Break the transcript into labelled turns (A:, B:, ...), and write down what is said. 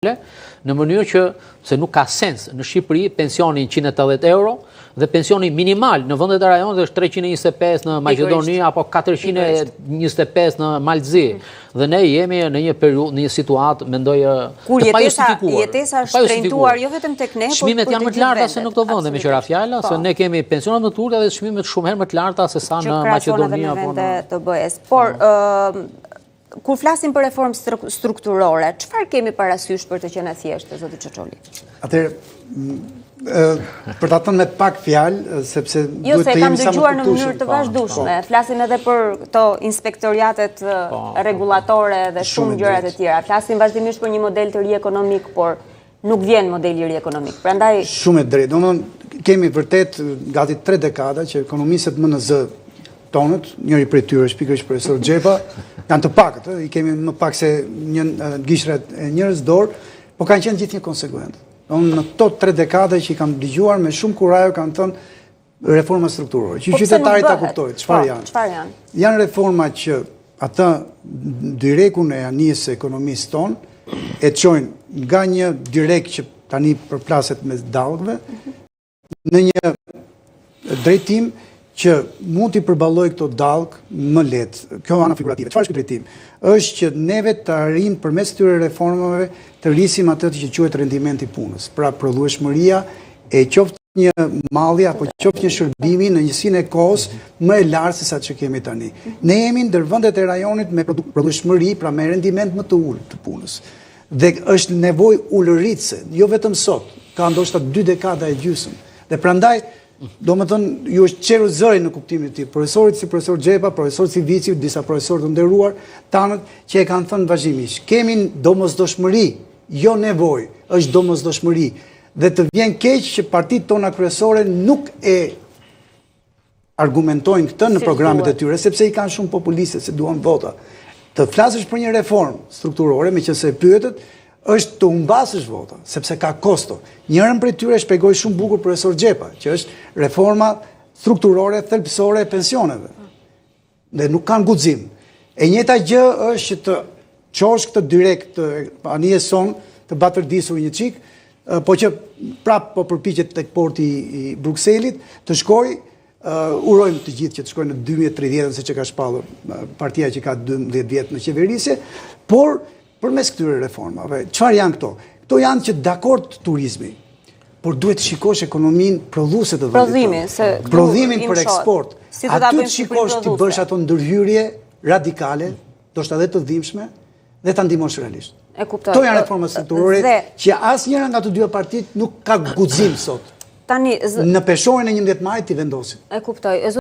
A: në mënyrë që se nuk ka sens në Shqipëri pensioni 180 euro dhe pensioni minimal në vendet e rajonit është 325 në Maqedoni apo 425 në Malzi dhe ne jemi në një periudhë, në një situatë mendoj
B: të jetesa është shtrenjtuar jo vetëm tek ne, por
A: çmimet janë më të larta se në këto vende me qira fjala, se ne kemi pensione më të ulta dhe çmimet shumë herë më të larta se sa në Maqedoni apo në
B: të BE-s. Por kur flasim për reformë strukturore, çfarë kemi parasysh për të qenë thjeshtë, zoti Çoçoli?
C: Atëherë, për ta thënë me pak fjalë, sepse
B: duhet të jemi sa më të kuptueshëm. Jo, se kam dëgjuar në mënyrë të vazhdueshme. Flasim edhe për këto inspektoriatet rregullatore dhe shumë gjëra të tjera. Flasim vazhdimisht për një model të ri ekonomik, por nuk vjen modeli i ri ekonomik. Prandaj
C: shumë e drejtë. Domthonë, kemi vërtet gati 3 dekada që ekonomistët MNZ tonët, njëri prej tyre është pikërisht profesor Xhepa, janë të pakët, i kemi më pak se një gishret e njerëz dorë, po kanë qenë gjithnjë konsekuent. Në këto 3 dekade që i kam dëgjuar me shumë kurajo kanë thënë reforma strukturore, që qytetarit ta kuptojnë, çfarë janë? Janë reforma që ata direkun e anijes së ekonomisë tonë e çojnë nga një direk që tani përplaset mes dallgëve në një drejtim që mund t'i përballoj këto dallgë më lehtë. Kjo ana figurative. Çfarë është ky drejtim? Është që neve të arrijmë përmes këtyre reformave të rrisim atë që quhet rendimenti i punës. Pra prodhueshmëria e qoftë një malli apo qoftë një shërbimi në njësinë e kohës më e lartë se sa që kemi tani. Ne jemi ndër vendet e rajonit me prodhueshmëri, pra me rendiment më të ulët të punës. Dhe është nevojë ulëritse, jo vetëm sot, ka ndoshta 2 dekada e gjysmë. Dhe prandaj do më thënë, ju është qeru zëri në kuptimin e tij. Profesorit si profesor Xhepa, profesorit si Vici, disa profesorë të nderuar, tanët që e kanë thënë vazhdimisht. Kemi domosdoshmëri, jo nevojë, është domosdoshmëri. Dhe të vjen keq që partitë tona kryesore nuk e argumentojnë këtë në programet e tyre, sepse i kanë shumë populiste se duan vota. Të flasësh për një reformë strukturore, meqense pyetet, është të humbasësh vota, sepse ka kosto. Njërën prej tyre shpjegoi shumë bukur profesor Xhepa, që është reforma strukturore thelbësore e pensioneve. Dhe nuk kanë guxim. E njëjta gjë është që të çosh këtë direkt të anijes son, të batërdisur një çik, po që prap po përpiqet tek porti i Brukselit, të shkojë, urojmë të gjithë që të shkojnë në 2030, se që ka shpallur partia që ka 12 vjet në qeverisje, por përmes këtyre reformave, çfarë janë këto? Këto janë që dakord turizmi, por duhet të shikosh ekonominë prodhuese të vendit. Prodhimin për eksport. Aty të shikosh ti bësh ato ndërhyrje radikale, ndoshta edhe të dhimbshme, dhe ta ndihmosh realisht. Këto janë reforma strukturore që asnjëra nga të dy partitë nuk ka guxim sot. Në peshorën e 11 majit i vendosin.
B: E kuptoj.